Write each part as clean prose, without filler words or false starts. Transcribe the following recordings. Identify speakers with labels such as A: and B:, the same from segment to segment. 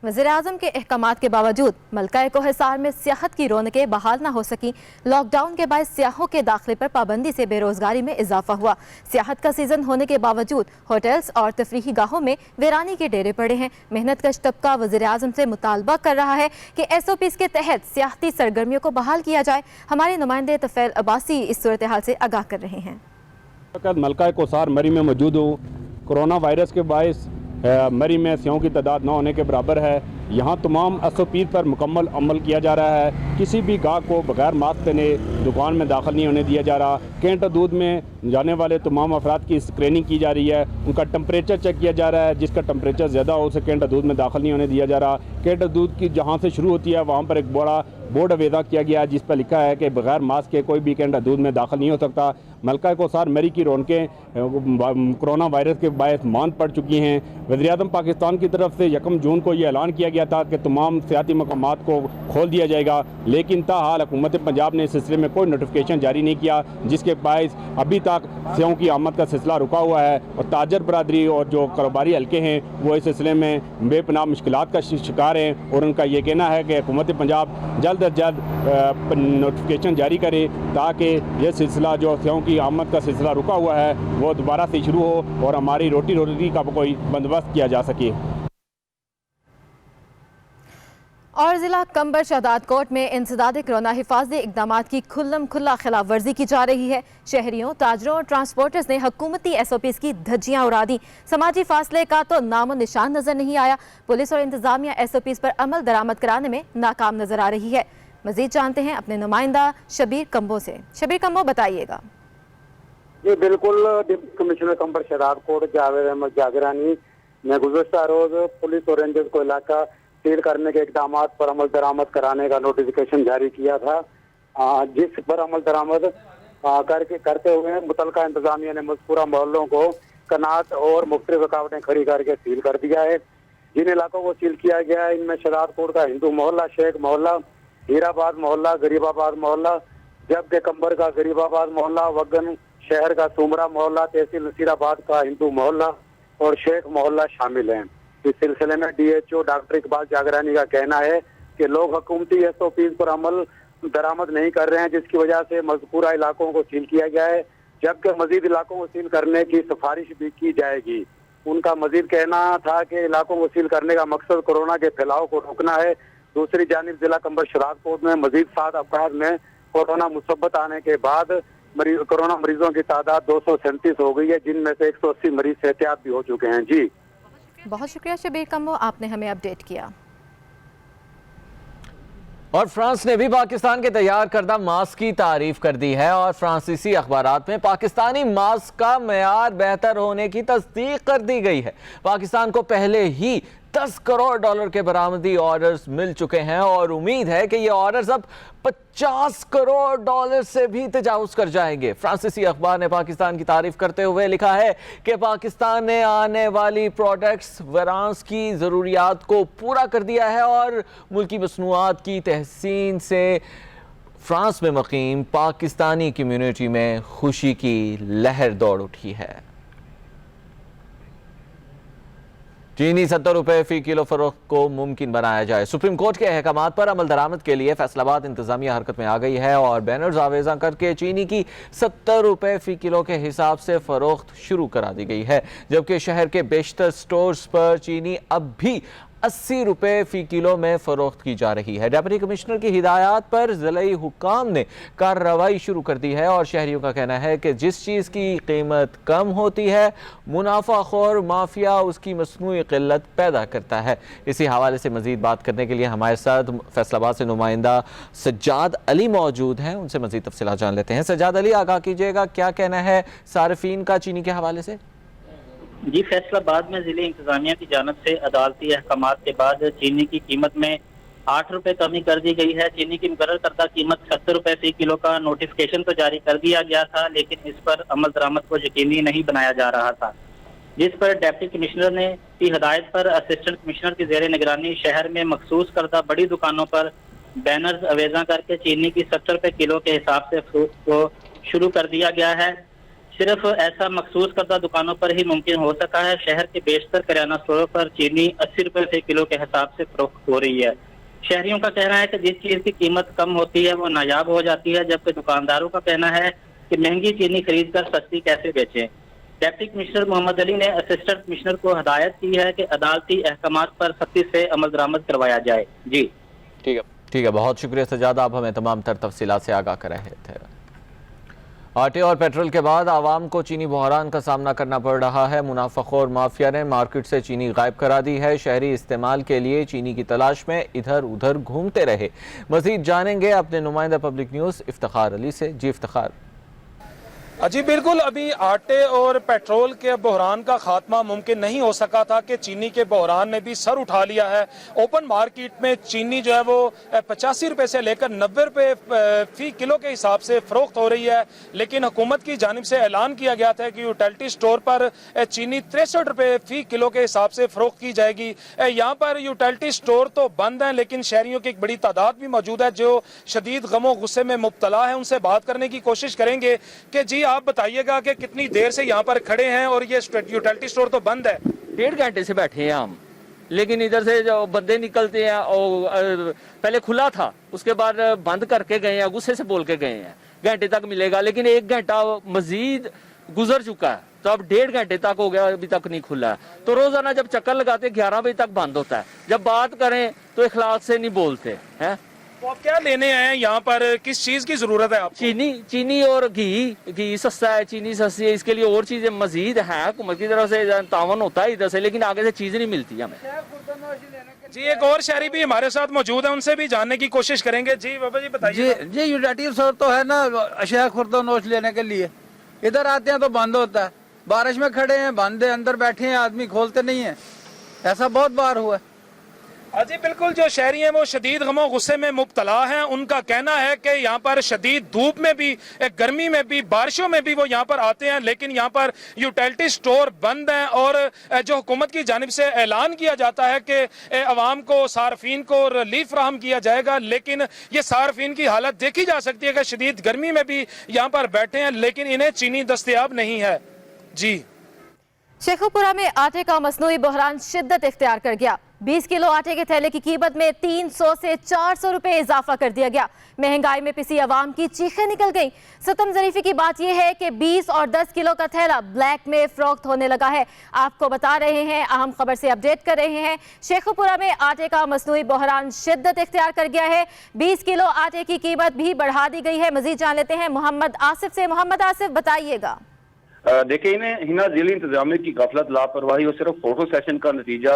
A: वज़ीर आज़म के अहकामात के बावजूद मलका कोहिसार में सियाहत की रौनकें बहाल न हो सकी। लॉकडाउन के बाद सियाहों के दाखिले पर पाबंदी से बेरोजगारी में इजाफा हुआ। सियाहत का सीजन होने के बावजूद होटल्स और तफरीही गाहों में वीरानी के डेरे पड़े हैं। मेहनत कश तबका वज़ीर आज़म से मुतालबा कर रहा है कि SOPs के तहत सियाहती सरगर्मियों को बहाल किया जाए। हमारे नुमाइंदे तफैल अब्बासी इस सूरत हाल से आगाह कर रहे हैं।
B: मलका कोहिसार मरी में मौजूद हूँ। कोरोना वायरस के बायस मरी में सियों की तादाद न होने के बराबर है। यहाँ तमाम SOP पर मुकम्मल अमल किया जा रहा है। किसी भी गाहक को बगैर मास्क पहने दुकान में दाखिल नहीं होने दिया जा रहा। कैंट दूध में जाने वाले तमाम अफराद की स्क्रीनिंग की जा रही है, उनका टेम्परेचर चेक किया जा रहा है। जिसका टेम्परेचर ज़्यादा हो उसे कैंट दूध में दाखिल नहीं होने दिया जा रहा। कैंट दूध की जहाँ से शुरू होती है वहाँ पर एक बड़ा बोर्ड अवेदा किया गया है जिस पर लिखा है कि बगैर मास्क के कोई भी कैंट दूध में दाखिल नहीं हो सकता। मलका कोहिसार मरी की रौनकें कोरोना वायरस के बायस मांद पड़ चुकी हैं। वज़ीर आज़म पाकिस्तान की तरफ से 1 जून को ये ऐलान किया गया था कि तमाम सियाती मकामात को खोल दिया जाएगा, लेकिन ताहाल हुकूमत पंजाब ने इस सिलसिले में कोई नोटिफिकेशन जारी नहीं किया, जिसके बायस अभी तक सियों की आमद का सिलसिला रुका हुआ है और ताजर बरादरी और जो कारोबारी हल्के हैं वो इस सिलसिले में बेपनाह मुश्किलात का शिकार हैं। और उनका ये कहना है कि हुकूमत पंजाब जल्द अज जल्द नोटिफिकेशन जारी करे ताकि ये सिलसिला जो सियों की आमद का सिलसिला रुका हुआ है वो दोबारा से शुरू हो और हमारी रोटी का कोई बंदोबस्त किया जा सके।
A: और ज़िला कंबर शहदाद कोट में इंसदाद कोरोना हिफाजती इक़दामात की खुल्लम खुल्ला खिलाफ वर्जी की जा रही है। शहरियों, ताजरों और ट्रांसपोर्टर्स ने हुकूमती SOPs की धज्जियां उड़ा दी। समाजी फासले का तो नामो निशान नजर नहीं आया। पुलिस और इंतजामिया SOPs पर अमल दरामद कराने में नाकाम नजर आ रही है। मजीद जानते हैं अपने नुमाइंदा शबीर कंबो से। शबीर कंबो, बताइएगा।
C: जी बिल्कुल, डिप्टी कमिश्नर कंबर शहदाद कोट जावेद अहमद जागरानी ने गुज़श्ता रोज पुलिस और रेंजर्स को इलाका सील करने के इक़दामात पर अमल दरामद कराने का नोटिफिकेशन जारी किया था, जिस पर अमल दरामद करते हुए मुतलका इंतजामिया ने मज़कूरा मोहल्लों को कनात और मुख्तलिफ रुकावटें खड़ी करके सील कर दिया है। जिन इलाकों को सील किया गया है इनमें शहदाद कोट का हिंदू मोहल्ला, शेख मोहल्ला, हीराबाद मोहल्ला, गरीबाबाद मोहल्ला, जबकि कंबर का गरीबाबाद मोहल्ला, वगन शहर का सुमरा मोहल्ला, तहसील नसीराबाद का हिंदू मोहल्ला और शेख मोहल्ला शामिल हैं। इस सिलसिले में DHO डॉक्टर इकबाल जागरानी का कहना है कि लोग हुकूमती SOPs पर अमल दरामद नहीं कर रहे हैं, जिसकी वजह से मज़कूरा इलाकों को सील किया गया है, जबकि मजीद इलाकों को सील करने की सिफारिश भी की जाएगी। उनका मजीद कहना था कि इलाकों को सील करने का मकसद कोरोना के फैलाव को रोकना है। दूसरी जानिब जिला कंबर शहदाद कोट में मजीद 7 अफराद में कोरोना मुसब्बत आने के बाद कोरोना मरीजों की तादाद 237 हो गई है, जिनमें से 180 मरीज सेहतियाब भी हो चुके हैं। जी
A: बहुत शुक्रिया शबीर कंबो, आपने हमें अपडेट किया।
D: और फ्रांस ने भी पाकिस्तान के तैयार करदा मास्क की तारीफ कर दी है और फ्रांसीसी अखबारात में पाकिस्तानी मास्क का मेयार बेहतर होने की तस्दीक कर दी गई है। पाकिस्तान को पहले ही $10 करोड़ के बरामदी ऑर्डर्स मिल चुके हैं और उम्मीद है कि ये ऑर्डर्स अब $50 करोड़ से भी तजावुज कर जाएंगे। फ्रांसीसी अखबार ने पाकिस्तान की तारीफ करते हुए लिखा है कि पाकिस्तान ने आने वाली प्रोडक्ट्स फ्रांस की ज़रूरियात को पूरा कर दिया है और मुल्की मसनूआत की तहसीन से फ्रांस में मुकीम पाकिस्तानी कम्युनिटी में खुशी की लहर दौड़ उठी है। चीनी 70 रुपए फी किलो फरोख्त को मुमकिन बनाया जाए। सुप्रीम कोर्ट के अहकामात पर अमल दरामद के लिए फैसलाबाद इंतजामिया हरकत में आ गई है और बैनर्स आवेजा करके चीनी की 70 रुपए फी किलो के हिसाब से फरोख्त शुरू करा दी गई है, जबकि शहर के बेशतर स्टोर्स पर चीनी अब भी 80 रुपए फी किलो में फरोख्त की जा रही है। डिप्टी कमिश्नर की हिदायत पर ज़िलाई हुक्काम ने कार्रवाई शुरू कर दी है और शहरियों का कहना है कि जिस चीज़ की कीमत कम होती है मुनाफाखोर माफिया उसकी मसनूई किल्लत पैदा करता है। इसी हवाले से मज़ीद बात करने के लिए हमारे साथ फैसलाबाद से नुमाइंदा सज्जाद अली मौजूद हैं, उनसे मज़ीद तफसीलात जान लेते हैं। सज्जाद अली, आगाह कीजिएगा, क्या कहना है सार्फिन का चीनी के हवाले से?
E: जी, फैसलाबाद में जिले इंतजामिया की जानिब से अदालती अहकामात के बाद चीनी की कीमत में 8 रुपए कमी कर दी गई है। चीनी की मुकर्रर करदा कीमत 70 रुपए फी किलो का नोटिफिकेशन तो जारी कर दिया गया था, लेकिन इस पर अमल दरामद को यकीनी नहीं बनाया जा रहा था, जिस पर डिप्टी कमिश्नर ने की हदायत पर असिस्टेंट कमिश्नर की ज़ेर निगरानी शहर में मखसूस करदा बड़ी दुकानों पर बैनर्स अवेजा करके चीनी की 70 रुपए किलो के हिसाब से फरोख्त को शुरू कर दिया गया है। सिर्फ ऐसा मखसूस करदा दुकानों पर ही मुमकिन हो सका है। शहर के बेशतर किराना स्टोरों पर चीनी 80 रुपए फी किलो के हिसाब से फरोख्त हो रही है। शहरियों का कहना है कि जिस चीज की कीमत कम होती है वो नायाब हो जाती है, जबकि दुकानदारों का कहना है कि महंगी चीनी खरीद कर सस्ती कैसे बेचें। डिप्टी कमिश्नर मोहम्मद अली ने असिस्टेंट कमिश्नर को हदायत की है कि अदालती अहकामात पर सख्ती से अमल दरामद करवाया जाए। जी
D: ठीक है, बहुत शुक्रिया सजाद, आप हमें तमाम तर तफसीलात से आगाह कर रहे थे। आटे और पेट्रोल के बाद आवाम को चीनी बहरान का सामना करना पड़ रहा है। मुनाफाखोर माफिया ने मार्केट से चीनी गायब करा दी है। शहरी इस्तेमाल के लिए चीनी की तलाश में इधर उधर घूमते रहे। मजीद जानेंगे अपने नुमाइंदा पब्लिक न्यूज़ इफ्तिखार अली से। जी इफ्तिखार।
F: जी बिल्कुल, अभी आटे और पेट्रोल के बहरान का खात्मा मुमकिन नहीं हो सका था कि चीनी के बहरान ने भी सर उठा लिया है। ओपन मार्केट में चीनी जो है वो 85 रुपये से लेकर 90 रुपये फी किलो के हिसाब से फरोख्त हो रही है, लेकिन हुकूमत की जानिब से ऐलान किया गया था कि यूटिलिटी स्टोर पर चीनी 63 रुपये फी किलो के हिसाब से फरोख्त की जाएगी। यहाँ पर यूटिलिटी स्टोर तो बंद हैं, लेकिन शहरियों की एक बड़ी तादाद भी मौजूद है जो शदीद गमो गुस्से में मुब्तला है। उनसे बात करने की कोशिश करेंगे कि जी आप बताइएगा कि कितनी देर से यहाँ पर खड़े हैं और ये यूटिलिटी स्टोर तो बंद है।
G: 1.5 घंटे से बैठे हैं हम, लेकिन इधर से जो बंदे निकलते हैं और पहले खुला था, उसके बाद बंद करके गए हैं, गुस्से से बोल के गए हैं घंटे तक मिलेगा, लेकिन 1 घंटा मजीद गुजर चुका है, तो अब 1.5 घंटे तक हो गया, अभी तक नहीं खुला है। तो रोजाना जब चक्कर लगाते 11 बजे तक बंद होता है, जब बात करें तो इखलाक से नहीं बोलते हैं।
F: तो आप क्या लेने आए हैं यहाँ पर, किस चीज की जरूरत है आपको?
G: चीनी और घी सस्ता है, चीनी सस्ती है, इसके लिए और चीजें मजीद है। हुकूमत की तरफ से तावन होता है इधर से, लेकिन आगे से चीज नहीं मिलती हमें।
F: जी एक और शहरी भी हमारे साथ मौजूद है, उनसे भी जानने की कोशिश करेंगे। जी बाबा जी बताइए।
H: जी यूटिलिटी स्टोर तो है ना अशिया खुर्दनोश लेने के लिए, इधर आते हैं तो बंद होता है, बारिश में खड़े हैं बंद है, अंदर बैठे हैं आदमी खोलते नहीं है, ऐसा बहुत बार हुआ है।
F: जी बिल्कुल, जो शहरी हैं वो शदीद गमो गुस्से में मुब्तला हैं। उनका कहना है कि यहाँ पर शदीद धूप में भी, गर्मी में भी, बारिशों में भी वो यहाँ पर आते हैं, लेकिन यहाँ पर यूटिलिटी स्टोर बंद हैं और जो हुकूमत की जानिब से ऐलान किया जाता है कि अवाम को, सार्फिन को रिलीफ फराहम किया जाएगा, लेकिन ये सार्फिन की हालत देखी जा सकती है कि शदीद गर्मी में भी यहाँ पर बैठे हैं, लेकिन इन्हें चीनी दस्तयाब नहीं है। जी
A: शेखुपुरा में आटे का मसनूई बहरान शिद्दत इख्तियार कर गया। 20 किलो आटे के थैले की कीमत में 300 से 400 रुपए इजाफा कर दिया गया। महंगाई में पिसी आवाम की चीखें निकल गईं। सितम ज़रीफी की बात यह है कि 20 और 10 किलो का थैला ब्लैक में फरोख्त होने लगा है। आपको बता रहे हैं, अहम खबर से अपडेट कर रहे हैं। शेखुपुरा में आटे का मसनूई बहरान शिद्दत इख्तियार कर गया है। 20 किलो आटे की कीमत भी बढ़ा दी गई है। मजीद जान लेते हैं मोहम्मद आसिफ से। मोहम्मद आसिफ बताइएगा।
I: देखिए, इन्हें हिना जिली इंतजामिया की गफलत, लापरवाही और सिर्फ फोटो सेशन का नतीजा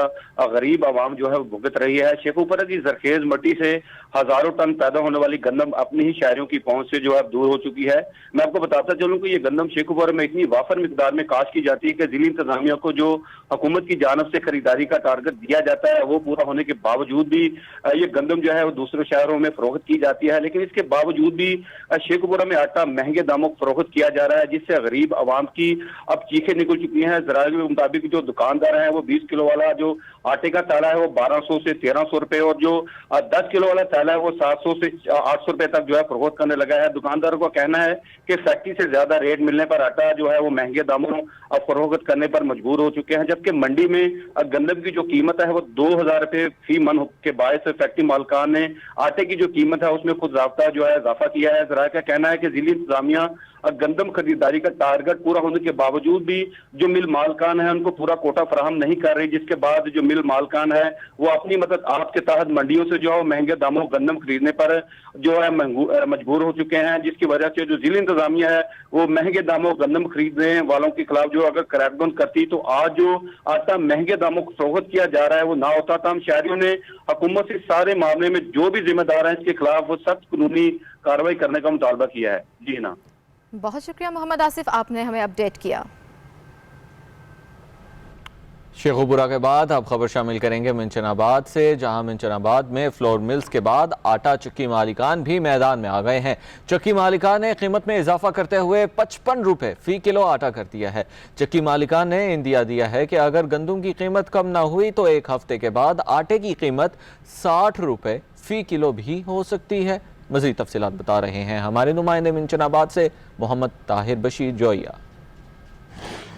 I: गरीब आवाम जो है वो भुगत रही है। शेखुपुरा की जरखेज मट्टी से हजारों टन पैदा होने वाली गंदम अपनी ही शहरों की पहुंच से जो है दूर हो चुकी है। मैं आपको बताता चलूं कि ये गंदम शेखुपुरा में इतनी वाफर मिकदार में काश की जाती है कि जिली इंतजामिया को जो हुकूमत की जानब से खरीदारी का टारगेट दिया जाता है वो पूरा होने के बावजूद भी ये गंदम जो है वो दूसरे शहरों में फरोख्त की जाती है, लेकिन इसके बावजूद भी शेखुपुरा में आटा महंगे दामों को फरोख्त किया जा रहा है, जिससे गरीब आवाम की अब चीखें निकल चुकी हैं। जराये के मुताबिक जो दुकानदार हैं वो 20 किलो वाला जो आटे का थैला है वो 1200 से 1300 रुपए और जो 10 किलो वाला थैला है वो 700 से 800 रुपए तक जो है फरोख्त करने लगा है। दुकानदारों का कहना है कि फैक्ट्री से ज्यादा रेट मिलने पर आटा जो है वो महंगे दामों अब फरोख्त करने पर मजबूर हो चुके हैं, जबकि मंडी में गंदम की जो कीमत है वो 2000 रुपए फी मन के बायस फैक्ट्री मालकान ने आटे की जो कीमत है उसमें खुद ज़ाब्ता जो है इजाफा किया है। जराये का कहना है कि जिली इंतजामिया गंदम खरीदारी का टारगेट पूरा होने के बावजूद भी जो मिल मालकान है उनको पूरा कोटा फराहम नहीं कर रही, जिसके बाद जो मिल मालकान है वो अपनी मदद आप के तहत मंडियों से जो है महंगे दामों गंदम खरीदने पर जो है मजबूर हो चुके हैं, जिसकी वजह से जो जिला इंतजामिया है वो महंगे दामों गंदम खरीदने वालों के खिलाफ जो अगर क्रैकडाउन करती तो आज जो आटा महंगे दामों को फरोख्त किया जा रहा है वो ना होता था। हम शहरियों ने हुकूमत से सारे मामले में जो भी जिम्मेदार है इसके खिलाफ वो सख्त कानूनी कार्रवाई करने का मुतालबा किया है। जी ना,
A: बहुत शुक्रिया मोहम्मद आसिफ, आपने हमें अपडेट किया।
D: शेखुपुरा के बाद अब खबर शामिल करेंगे मिंचनाबाद से, जहां मिंचनाबाद में फ्लोर मिल्स के बाद आटा चक्की मालिकान भी मैदान में आ गए हैं। चक्की मालिकान ने कीमत में इजाफा करते हुए 55 रुपए फी किलो आटा कर दिया है। चक्की मालिकान ने इंदिया दिया है कि अगर गंदम की कीमत कम ना हुई तो एक हफ्ते के बाद आटे की कीमत 60 रुपए फी किलो भी हो सकती है। मजीद तफसीलात बता रहे हैं हमारे नुमाइंदे मिंचनाबाद से मोहम्मद ताहिर बशीर जोइया।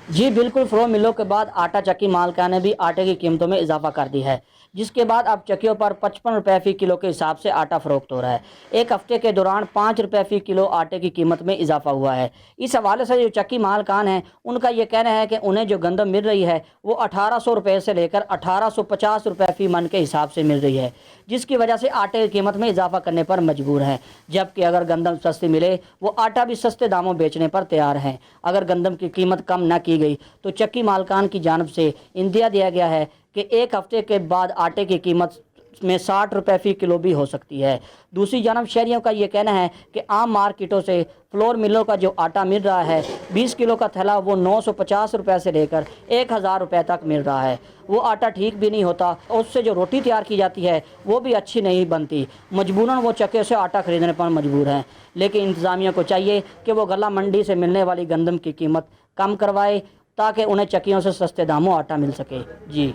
J: जी बिल्कुल, फ्लो मिलों के बाद आटा चक्की मालिका ने भी आटे की कीमतों में इजाफा कर दी है, जिसके बाद अब चक्कियों पर 55 रुपये फ़ी किलो के हिसाब से आटा फ़रोख्त हो रहा है। एक हफ्ते के दौरान 5 रुपये फ़ी किलो आटे की कीमत में इजाफा हुआ है। इस हवाले से जो चक्की मालकान हैं उनका ये कहना है कि उन्हें जो गंदम मिल रही है वो 1800 रुपये से लेकर 1850 रुपये फ़ी मन के हिसाब से मिल रही है, जिसकी वजह से आटे की कीमत में इजाफा करने पर मजबूर हैं। जबकि अगर गंदम सस्ती मिले वो आटा भी सस्ते दामों बेचने पर तैयार हैं। अगर गंदम की कीमत कम न की गई तो चक्की मालकान की जानब से इंदिया दिया गया है कि एक हफ्ते के बाद आटे की कीमत में 60 रुपये फ़ी किलो भी हो सकती है। दूसरी जानब शहरियों का ये कहना है कि आम मार्केटों से फ्लोर मिलों का जो आटा मिल रहा है 20 किलो का थैला वो 950 रुपये से लेकर 1000 रुपये तक मिल रहा है। वो आटा ठीक भी नहीं होता और उससे जो रोटी तैयार की जाती है वो भी अच्छी नहीं बनती। मजबूरन वो चक्के से आटा ख़रीदने पर मजबूर हैं। लेकिन इंतज़ामिया को चाहिए कि वो गला मंडी से मिलने वाली गंदम की कीमत कम करवाए ताकि उन्हें चक्कियों से सस्ते दामों आटा मिल सके। जी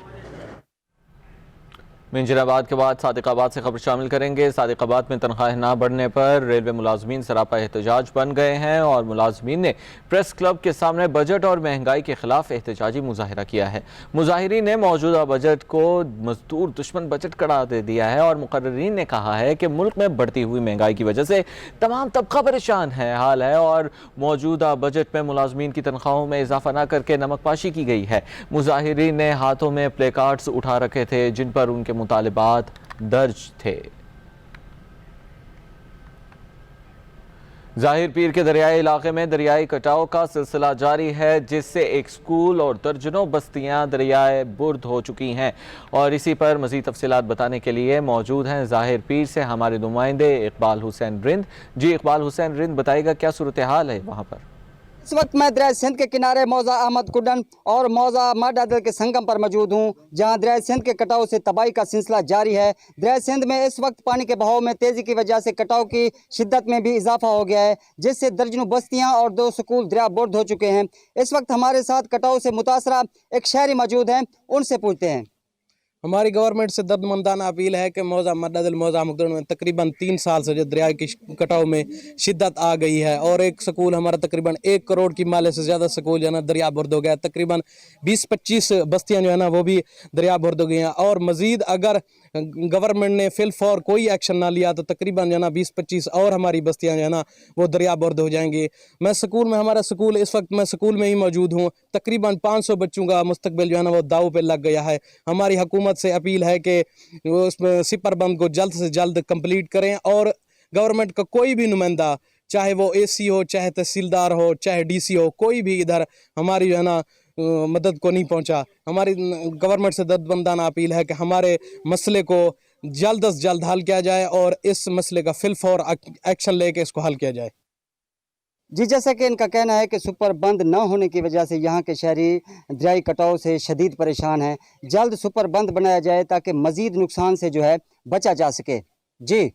D: मिंजराबाद के बाद सादिकाबाद से खबर शामिल करेंगे। सादिकाबाद में तनख्वाहें ना बढ़ने पर रेलवे मुलाजमीन सरापा एहतजाज बन गए हैं और मुलाजमीन ने प्रेस क्लब के सामने बजट और महंगाई के खिलाफ एहतजाजी मुजाहिरा किया है। मुजाहिरीन ने मौजूदा बजट को मजदूर दुश्मन बजट करार दे दिया है और मुकर्रिरीन ने कहा है कि मुल्क में बढ़ती हुई महंगाई की वजह से तमाम तबका परेशान है हाल है और मौजूदा बजट में मुलाजमीन की तनख्वाहों में इजाफा न करके नमकपाशी की गई है। मुजाहिरीन ने हाथों में प्ले कार्ड्स उठा रखे थे जिन पर उनके मुतालिबात दर्ज थे। जाहिर पीर के दरियाई इलाके में दरियाई कटाव का सिलसिला जारी है, जिससे एक स्कूल और दर्जनों बस्तियां दरियाए बुर्द हो चुकी हैं और इसी पर मज़ीद तफसीलात बताने के लिए मौजूद हैं जाहिर पीर से हमारे नुमाइंदे इकबाल हुसैन रिंद। जी इकबाल हुसैन रिंद, बताइएगा क्या सूरत हाल है वहाँ पर?
K: इस वक्त मैं दरिया सिंध के किनारे मौजा अहमद कुडन और मौजा मडादल के संगम पर मौजूद हूँ, जहाँ दरिया सिंध के कटाव से तबाही का सिलसिला जारी है। दरिया सिंध में इस वक्त पानी के बहाव में तेज़ी की वजह से कटाव की शिद्दत में भी इजाफा हो गया है, जिससे दर्जनों बस्तियाँ और 2 स्कूल दरिया बुर्द हो चुके हैं। इस वक्त हमारे साथ कटाव से मुतासरा एक शहरी मौजूद हैं, उनसे पूछते हैं।
L: हमारी गवर्नमेंट से दर्दमंदाना अपील है कि मौजा मददल मौजा मुकदर में तकरीबन 3 साल से जो दरिया की कटाव में शिद्दत आ गई है और एक स्कूल हमारा तकरीबन 1 करोड़ की माले से ज़्यादा स्कूल जो है ना दरिया बुर्द हो गया। तकरीबन 20-25 बस्तियां जो है ना वो भी दरिया बुर्द हो गई हैं और मज़ीद अगर गवर्नमेंट ने फिल फॉर कोई एक्शन ना लिया तो तकरीबन जो है ना 20-25 और हमारी बस्तियां जो है ना वो दरिया बुर्द हो जाएंगी। मैं स्कूल में हमारा स्कूल इस वक्त मैं स्कूल में ही मौजूद हूँ। तकरीबन 500 बच्चों का मुस्तकबिल जो है ना वो दाव पे लग गया है। हमारी हुकूमत से अपील है कि उसमें सिपर बंद को जल्द से जल्द कंप्लीट करें और गवर्नमेंट का कोई भी नुमाइंदा, चाहे वो एसी हो, चाहे तहसीलदार हो, चाहे डीसी हो, कोई भी इधर हमारी जो है ना मदद को नहीं पहुंचा। हमारी गवर्नमेंट से दर्दमंदाना अपील है कि हमारे मसले को जल्द से जल्द हल किया जाए और इस मसले का फिल फॉर एक्शन लेके इसको हल किया जाए।
K: जी, जैसा कि इनका कहना है कि सुपर बंद न होने की वजह से यहाँ के शहरी दरियाई कटाव से शदीद परेशान हैं। जल्द सुपर बंद बनाया जाए ताकि मज़ीद नुकसान से जो है बचा जा सके। जी।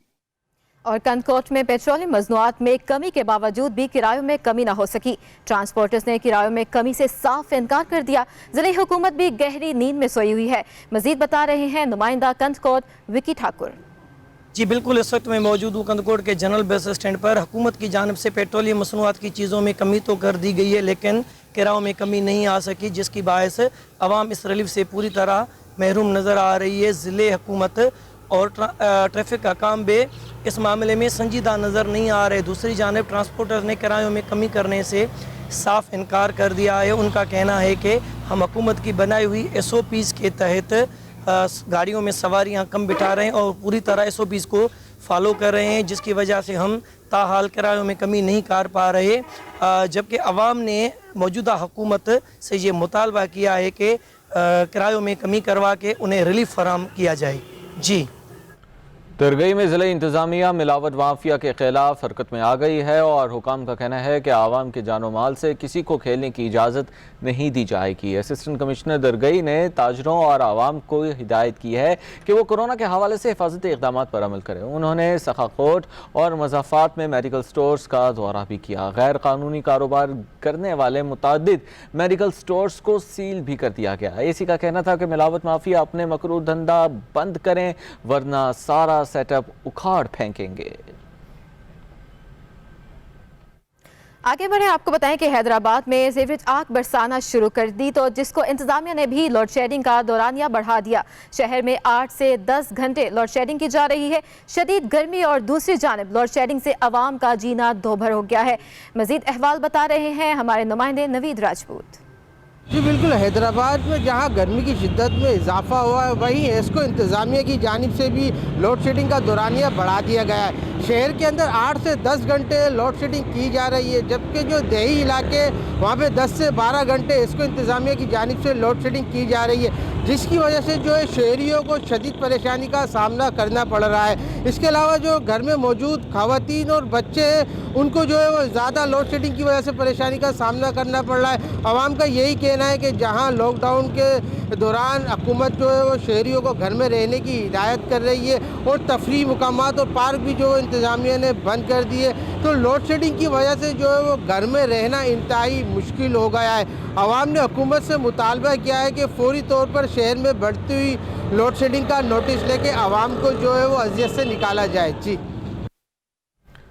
A: और कंदकोट में पेट्रोलियम मजनूआत में कमी के बावजूद भी किरायों में कमी न हो सकी। ट्रांसपोर्टर्स ने किरायों में कमी से साफ इनकार कर दिया। ज़िले हुकूमत भी गहरी नींद में सोई हुई है। मज़ीद बता रहे हैं नुमाइंदा कंदकोट विकी ठाकुर।
M: जी बिल्कुल, इस वक्त मैं मौजूद हूँ कंदकोट के जनरल बस स्टैंड पर। हुकूमत की जानिब से पेट्रोलियम मसनूआत की चीज़ों में कमी तो कर दी गई है, लेकिन किरायों में कमी नहीं आ सकी, जिसकी बायस आवाम इस रिलीफ से पूरी तरह महरूम नज़र आ रही है। ज़िले हुकूमत और ट्रैफिक का काम भी इस मामले में संजीदा नज़र नहीं आ रहे। दूसरी जानिब ट्रांसपोर्टर्स ने किरायों में कमी करने से साफ इनकार कर दिया है। उनका कहना है कि हम हुकूमत की बनाई हुई SOPs के तहत गाड़ियों में सवारियां कम बिठा रहे हैं और पूरी तरह SOPs को फॉलो कर रहे हैं, जिसकी वजह से हम ताहाल किरायों में कमी नहीं कर पा रहे। जबकि अवाम ने मौजूदा हुकूमत से ये मुतालबा किया है कि किरायों में कमी करवा के उन्हें रिलीफ फराहम किया जाए। जी।
D: दरगई में ज़िले इंतज़ामिया मिलावट माफिया के खिलाफ हरकत में आ गई है और हुकाम का कहना है कि आवाम के जानो माल से किसी को खेलने की इजाज़त नहीं दी जाएगी। असिस्टेंट कमिश्नर दरगई ने ताजरों और आवाम को हिदायत की है कि वो कोरोना के हवाले से हिफाजती इक़दाम पर अमल करें। उन्होंने सखाकोट और मज़ाफ़ात में मेडिकल स्टोर्स का दौरा भी किया। गैर कानूनी कारोबार करने वाले मुतादिद मेडिकल स्टोर्स को सील भी कर दिया गया। एसी का कहना था कि मिलावट माफिया अपने मकरूह धंधा बंद करें वरना सारा सेटअप उखाड़ फेंकेंगे।
A: आगे बढ़े, आपको बताएं कि हैदराबाद में सीवरेज आग बरसाना शुरू कर दी, तो जिसको इंतजामिया ने भी लोड शेडिंग का दौरानिया बढ़ा दिया। शहर में 8 से 10 घंटे लोड शेडिंग की जा रही है। शदीद गर्मी और दूसरी जानिब लोड शेडिंग से आवाम का जीना दोभर हो गया है। मजीद अहवाल बता रहे हैं हमारे नुमाइंदे नवीद राजपूत।
N: जी बिल्कुल, हैदराबाद में जहां गर्मी की शिद्दत में इजाफा हुआ है, वहीं इसको इंतज़ामिया की जानिब से भी लोड शेडिंग का दौरानिया बढ़ा दिया गया है। शहर के अंदर 8 से 10 घंटे लोड शेडिंग की जा रही है, जबकि जो देही इलाके वहां पे 10 से 12 घंटे इसको इंतज़ामिया की जानिब से लोड शेडिंग की जा रही है, जिसकी वजह से जो है शहरियों को शदीद परेशानी का सामना करना पड़ रहा है। इसके अलावा जो घर में मौजूद खवातीन और बच्चे हैं, उनको जो है वो ज़्यादा लोड शेडिंग की वजह से परेशानी का सामना करना पड़ रहा है। आवाम का यही कहना है कि जहां लॉकडाउन के दौरान हुकूमत जो है वो शहरियों को घर में रहने की हिदायत कर रही है और तफरीह मुकामात और पार्क भी जो इंतज़ामिया ने बंद कर दिए, तो लोड शेडिंग की वजह से जो है वो घर में रहना इंतहाई मुश्किल हो गया है। आवाम ने हुकूमत से मुतालबा किया है कि फौरी तौर पर शहर में बढ़ती हुई लोड शेडिंग का नोटिस लेके आवाम को जो है वो अजियत से निकाला जाए। जी,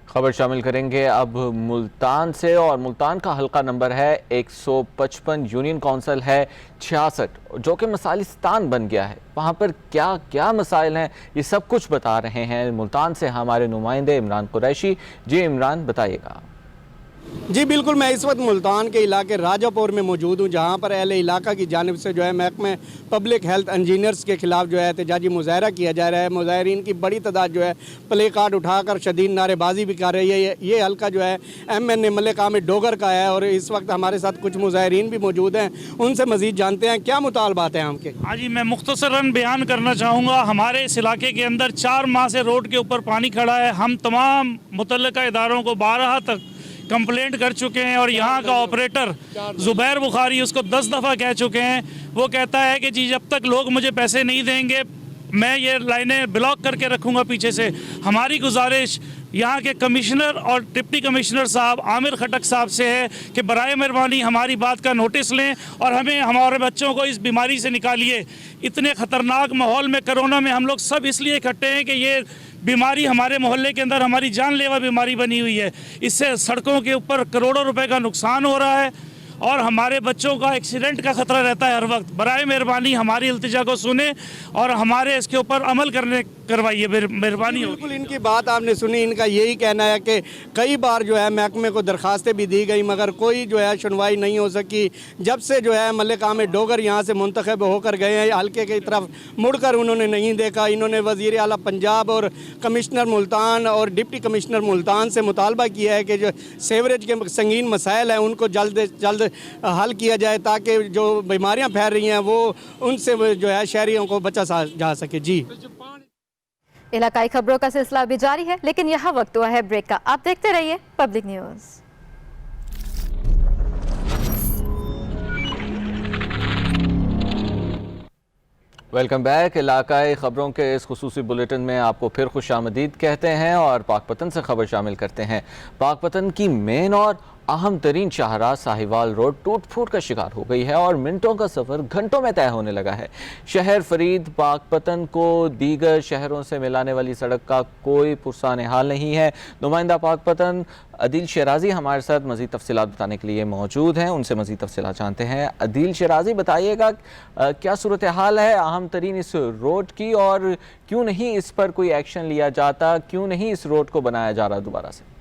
D: खबर शामिल करेंगे अब मुल्तान से, और मुल्तान का हल्का नंबर है 155, यूनियन काउंसिल है 66, जो कि मसालिस्तान बन गया है। वहाँ पर क्या क्या मसाइल हैं, ये सब कुछ बता रहे हैं मुल्तान से हमारे नुमाइंदे इमरान कुरैशी। जी इमरान, बताइएगा।
O: जी बिल्कुल, मैं इस वक्त मुल्तान के इलाके राजापुर में मौजूद हूँ, जहाँ पर अहले इलाका की जानिब से जो है महकमे पब्लिक हेल्थ इंजीनियर्स के खिलाफ जो है एहतजाजी मुजाहरा किया जा रहा है। मुजाहरीन की बड़ी तादाद जो है प्ले कार्ड उठाकर शदीद नारेबाजी भी कर रही है। ये हल्का जो है MN मलिक आमिर डोगर का है, और इस वक्त हमारे साथ कुछ मुजाहरीन भी मौजूद हैं, उनसे मजीद जानते हैं क्या मुतालबात हैं आपके।
P: हाँ जी, मैं मुख्तसरन बयान करना चाहूँगा। हमारे इस इलाके के अंदर 4 माह से रोड के ऊपर पानी खड़ा है। हम तमाम मुतल्लिका इदारों को 12 तक कंप्लेंट कर चुके हैं, और यहाँ का ऑपरेटर ज़ुबैर बुखारी उसको 10 दफ़ा कह चुके हैं। वो कहता है कि जी जब तक लोग मुझे पैसे नहीं देंगे मैं ये लाइनें ब्लॉक करके रखूँगा पीछे से। हमारी गुजारिश यहाँ के कमिश्नर और डिप्टी कमिश्नर साहब आमिर खटक साहब से है कि बराए मेहरबानी हमारी बात का नोटिस लें और हमें हमारे बच्चों को इस बीमारी से निकालिए। इतने ख़तरनाक माहौल में, कोरोना में, हम लोग सब इसलिए इकट्ठे हैं कि ये बीमारी हमारे मोहल्ले के अंदर हमारी जानलेवा बीमारी बनी हुई है। इससे सड़कों के ऊपर करोड़ों रुपए का नुकसान हो रहा है और हमारे बच्चों का एक्सीडेंट का ख़तरा रहता है हर वक्त। बराए मेहरबानी हमारी इल्तिजा को सुने और हमारे इसके ऊपर अमल करवाइए, मेहरबानी होगी।
O: बिल्कुल, इनकी बात आपने सुनी। इनका यही कहना है कि कई बार जो है महकमे को दरखास्तें भी दी गई, मगर कोई जो है सुनवाई नहीं हो सकी। जब से जो है मलिक आमिर डोगर यहाँ से मुंतखब होकर गए हैं, हल्के की तरफ मुड़कर उन्होंने नहीं देखा। इन्होंने वज़ीर आला पंजाब और कमिश्नर मुल्तान और डिप्टी कमिश्नर मुल्तान से मुतालबा किया है कि जो सीवरेज के संगीन मसाइल हैं उनको जल्द से जल्द हल किया जाए, ताकि जो बीमारियाँ फैल रही हैं वो उनसे जो है शहरियों को बचा जा सके। जी,
A: इलाकाई खबरों का सिलसिला भी जारी है, लेकिन यहाँ वक्त हुआ है ब्रेक का। आप देखते रहिए पब्लिक न्यूज़।
D: Welcome back. इलाकाई खबरों के इस खुसूसी बुलेटिन में आपको फिर खुशामदीद कहते हैं और पाकपतन से खबर शामिल करते हैं। पाकपतन की मेन और अहम तरीन शाहराह साहिवाल रोड टूट फूट का शिकार हो गई है और मिनटों का सफ़र घंटों में तय होने लगा है। शहर फरीद पाकपतन को दीगर शहरों से मिलाने वाली सड़क का कोई पुरसान हाल नहीं है। नुमाइंदा पाकपतन अदील शराजी हमारे साथ मज़ीद तफसीलात बताने के लिए मौजूद हैं, उनसे मज़ीद तफसीलात जानते हैं। अदील शराजी, बताइएगा क्या सूरत हाल है अहम तरीन इस रोड की, और क्यों नहीं इस पर कोई एक्शन लिया जाता, क्यों नहीं इस रोड को बनाया जा रहा दोबारा से?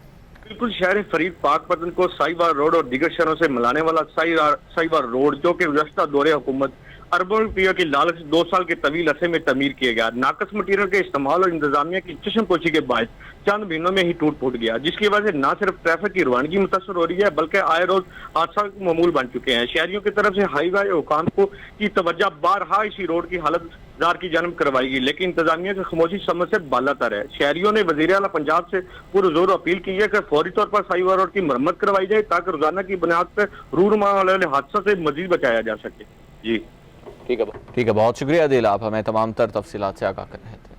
I: बिल्कुल, शहर फरीद पाकपतन को साहिवाल रोड और दीगर शहरों से मिलाने वाला साहिवाल रोड, जो कि गुज़श्ता दौरे हुकूमत अरबों रुपयों की लालच 2 साल के तवील अरसे में तमीर किया गया, नाकस मटीरियल के इस्तेमाल और इंतजामिया की चश्मपोशी के बायस चंद महीनों में ही टूट फूट गया, जिसकी वजह से न सिर्फ ट्रैफिक की रवानगी मुतासर हो रही है बल्कि आए रोज हादसा मामूल बन चुके हैं। शहरियों की तरफ से हाईवे हुकाम को की तवज्जो बारहा इसी रोड की हालत जार की जानब करवाई गई, लेकिन इंतजामिया की खामोशी समझ से बालातर है। शहरियों ने वज़ीर आला पंजाब से पुरजोर अपील की है कि फौरी तौर पर साहिवाल रोड की मरम्मत करवाई जाए ताकि रोजाना की बुनियाद पर रूरमा वाले हादसा से मजीद बचाया जा सके। जी
D: ठीक है, बहुत शुक्रिया दिल, आप हमें तमाम तर तफसीलात से आगाह कर रहे थे।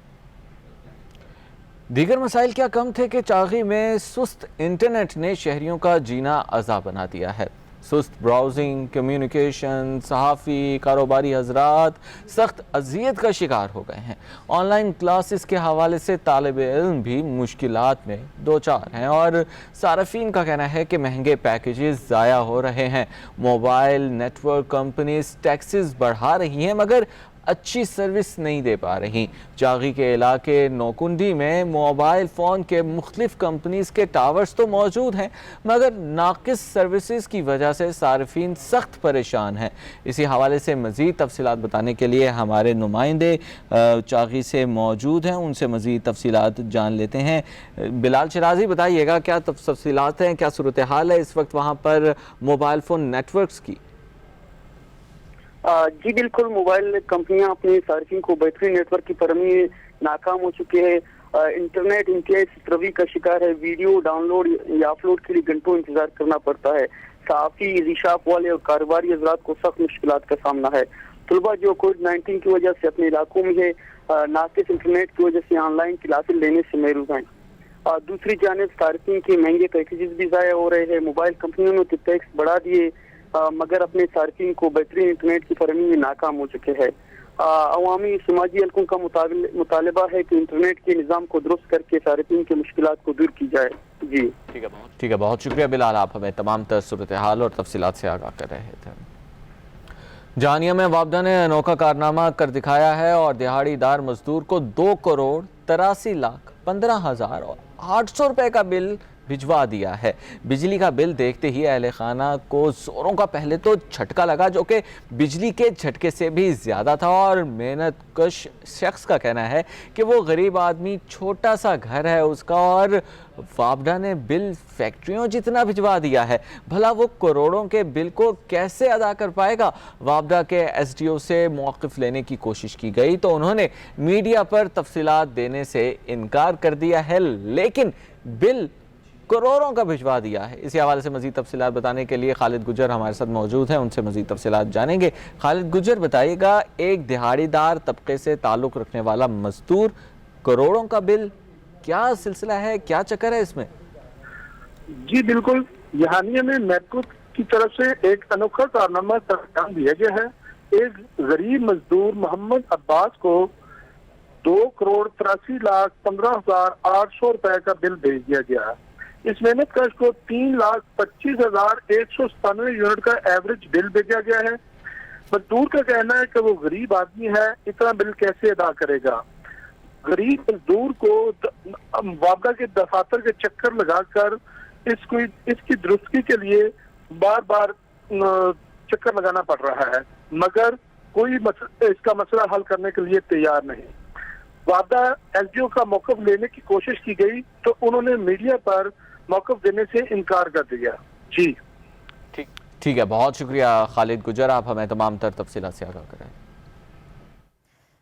D: दीगर मसाइल क्या कम थे कि चागी में सुस्त इंटरनेट ने शहरियों का जीना अज़ाब बना दिया है। سست براؤزنگ، کمیونیکیشن، صحافی، کاروباری حضرات سخت اذیت کا شکار ہو گئے ہیں۔ آن لائن کلاسز کے حوالے سے طالب علم بھی مشکلات میں دوچار ہیں اور صارفین کا کہنا ہے کہ مہنگے پیکیجز ضائع ہو رہے ہیں۔ Mobile network companies taxes بڑھا رہی ہیں مگر اچھی سروس نہیں دے پا رہی۔ چاغی کے علاقے نوکنڈی میں موبائل فون کے مختلف کمپنیز کے ٹاورز تو موجود ہیں مگر ناقص سروسز کی وجہ سے صارفین سخت پریشان ہیں۔ اسی حوالے سے مزید تفصیلات بتانے کے لیے ہمارے نمائندے چاغی سے موجود ہیں، ان سے مزید تفصیلات جان لیتے ہیں۔ بلال شرازی، بتائیے گا کیا تفصیلات ہیں، کیا صورتحال ہے اس وقت وہاں پر موبائل فون نیٹ ورکس کی؟
Q: جی بالکل، موبائل کمپنیاں اپنے صارفین کو بہترین نیٹ ورک کی فراہمی میں ناکام ہو چکے ہیں۔ انٹرنیٹ انتہائی تروی کا شکار ہے، ویڈیو ڈاؤن لوڈ یا اپ لوڈ کے لیے گھنٹوں انتظار کرنا پڑتا ہے۔ صحافی، ریشاپ والے اور کاروباری حضرات کو سخت مشکلات کا سامنا ہے۔ طلبہ جو کووڈ-19 کی وجہ سے اپنے علاقوں میں ہے، ناقص انٹرنیٹ کی وجہ سے آن لائن کلاسز لینے سے محروم ہیں۔ دوسری جانب صارفین کے مہنگے پیکیجز بھی ضائع ہو رہے ہیں۔ موبائل کمپنیوں نے تو ٹیکس بڑھا دیے مگر اپنے صارفین کو بہترین انٹرنیٹ کی فراہمی میں ناکام ہو چکے ہیں۔ عوامی سماجی حلقوں کا مطالبہ ہے کہ انٹرنیٹ کے نظام کو درست کر کے صارفین کی مشکلات کو دور کی جائے۔ جی
D: ٹھیک ہے، بہت شکریہ بلال، آپ ہمیں تمام تر صورتحال اور تفصیلات سے آگاہ کر رہے تھے۔ جانیہ میں وابڈا نے انوکھا کارنامہ کر دکھایا ہے اور دہاڑی دار مزدور کو 2,83,15,800 روپے کا بل بھجوا دیا ہے۔ بجلی کا بل دیکھتے ہی اہل خانہ کو زوروں کا پہلے تو جھٹکا لگا جو کہ بجلی کے جھٹکے سے بھی زیادہ تھا، اور محنت کش شخص کا کہنا ہے کہ وہ غریب آدمی، چھوٹا سا گھر ہے اس کا اور وابڈا نے بل فیکٹریوں جتنا بھجوا دیا ہے، بھلا وہ کروڑوں کے بل کو کیسے ادا کر پائے گا؟ وابڈا کے ایس ڈی او سے موقف لینے کی کوشش کی گئی تو انہوں نے میڈیا پر تفصیلات دینے سے انکار کر دیا ہے، لیکن بل کروڑوں کا بھجوا دیا ہے۔ اسی حوالے سے مزید تفصیلات بتانے کے لیے خالد گجر ہمارے ساتھ موجود ہیں، ان سے مزید تفصیلات جانیں گے۔ خالد گجر، بتائیے گا ایک دہاڑی دار طبقے سے تعلق رکھنے والا مزدور، کروڑوں کا بل، کیا سلسلہ ہے، کیا چکر ہے اس میں؟
R: جی بالکل، جہانیہ میں میٹرو کی طرف سے ایک انوکھا کارنامہ انجام دیا گیا ہے۔ ایک غریب مزدور محمد عباس کو 2,83,15,800 روپے کا بل بھیج دیا گیا ہے۔ اس محنت کش کو 3,25,197 یونٹ کا ایوریج بل بھیجا گیا ہے۔ مزدور کا کہنا ہے کہ وہ غریب آدمی ہے، اتنا بل کیسے ادا کرے گا؟ غریب مزدور کو وابڈا کے دفاتر کے چکر لگا کر اس کی درستگی کے لیے بار بار چکر لگانا پڑ رہا ہے مگر کوئی اس کا مسئلہ حل کرنے کے لیے تیار نہیں۔ وابڈا ایس ڈی او کا موقف لینے کی کوشش کی گئی تو انہوں نے میڈیا پر موقف دینے سے انکار کر دیا۔ جی
D: ٹھیک ہے، بہت شکریہ خالد گجر، آپ ہمیں تمام تر تفصیلات سے آگاہ کریں۔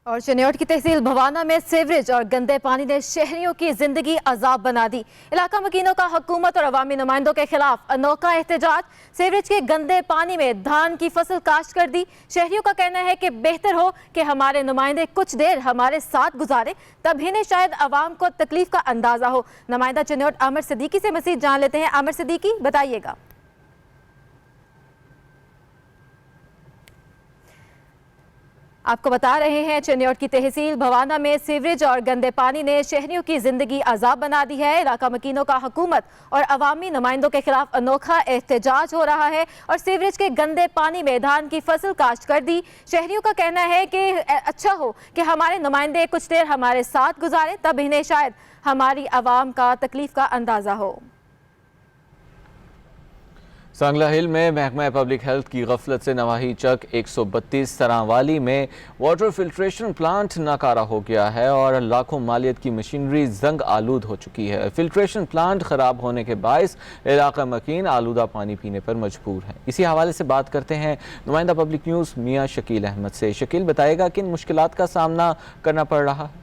A: اور چنیوٹ کی تحصیل بھوانہ میں سیوریج اور گندے پانی نے شہریوں کی زندگی عذاب بنا دی۔ علاقہ مکینوں کا حکومت اور عوامی نمائندوں کے خلاف انوکھا احتجاج۔ سیوریج کے گندے پانی میں دھان کی فصل کاشت کر دی۔ شہریوں کا کہنا ہے کہ بہتر ہو کہ ہمارے نمائندے کچھ دیر ہمارے ساتھ گزارے، تب انہیں شاید عوام کو تکلیف کا اندازہ ہو۔ نمائندہ چنیوٹ عامر صدیقی سے مزید جان لیتے ہیں۔ عامر صدیقی، بتائیے گا۔ آپ کو بتا رہے ہیں چنیوٹ کی تحصیل بھوانہ میں سیوریج اور گندے پانی نے شہریوں کی زندگی عذاب بنا دی ہے۔ علاقہ مکینوں کا حکومت اور عوامی نمائندوں کے خلاف انوکھا احتجاج ہو رہا ہے اور سیوریج کے گندے پانی میں دھان کی فصل کاشت کر دی۔ شہریوں کا کہنا ہے کہ اچھا ہو کہ ہمارے نمائندے کچھ دیر ہمارے ساتھ گزارے، تب انہیں شاید ہماری عوام کا تکلیف کا اندازہ ہو۔
D: سانگلہ ہل میں محکمہ پبلک ہیلتھ کی غفلت سے نواحی چک 132 سرانوالی میں واٹر فلٹریشن پلانٹ ناکارہ ہو گیا ہے اور لاکھوں مالیت کی مشینری زنگ آلود ہو چکی ہے۔ فلٹریشن پلانٹ خراب ہونے کے باعث علاقہ مکین آلودہ پانی پینے پر مجبور ہیں۔ اسی حوالے سے بات کرتے ہیں نمائندہ پبلک نیوز میاں شکیل احمد سے۔ شکیل، بتائے گا کن مشکلات کا سامنا کرنا پڑ رہا ہے؟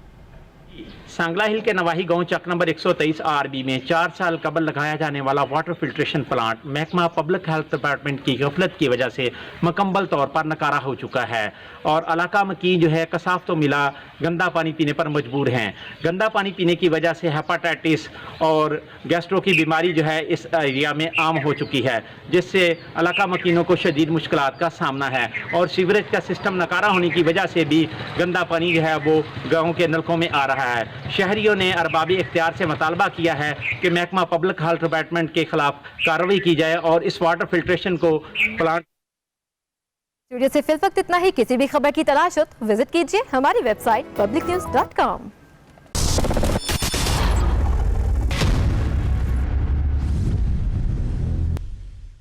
S: सांगला हिल के नवाही गांव चक नंबर 123 आरबी में 4 साल कबल लगाया जाने वाला वाटर फिल्ट्रेशन प्लांट महकमा पब्लिक हेल्थ डिपार्टमेंट की गफलत की वजह से मुकम्मल तौर पर नकारा हो चुका है और इलाका मकीन जो है कसाफ तो मिला, गंदा पानी पीने पर मजबूर हैं। गंदा पानी पीने की वजह से हेपाटाइटिस और गैस्ट्रो की बीमारी जो है इस एरिया में आम हो चुकी है, जिससे इलाका मकीनों को शदीद मुश्किलात का सामना है और सीवरेज का सिस्टम नकारा होने की वजह से भी गंदा पानी जो है वो गाँव के नलकों में आ रहा है। शहरियों ने अरबाबी इख्तियार से मुतालबा किया है कि महकमा पब्लिक हेल्थ डिपार्टमेंट के खिलाफ कार्रवाई की जाए और इस वाटर फिल्ट्रेशन को प्लांट।
A: स्टूडियो से फिल वक्त इतना ही। किसी भी खबर की तलाश हो तो विजिट कीजिए हमारी वेबसाइट publicnews.com।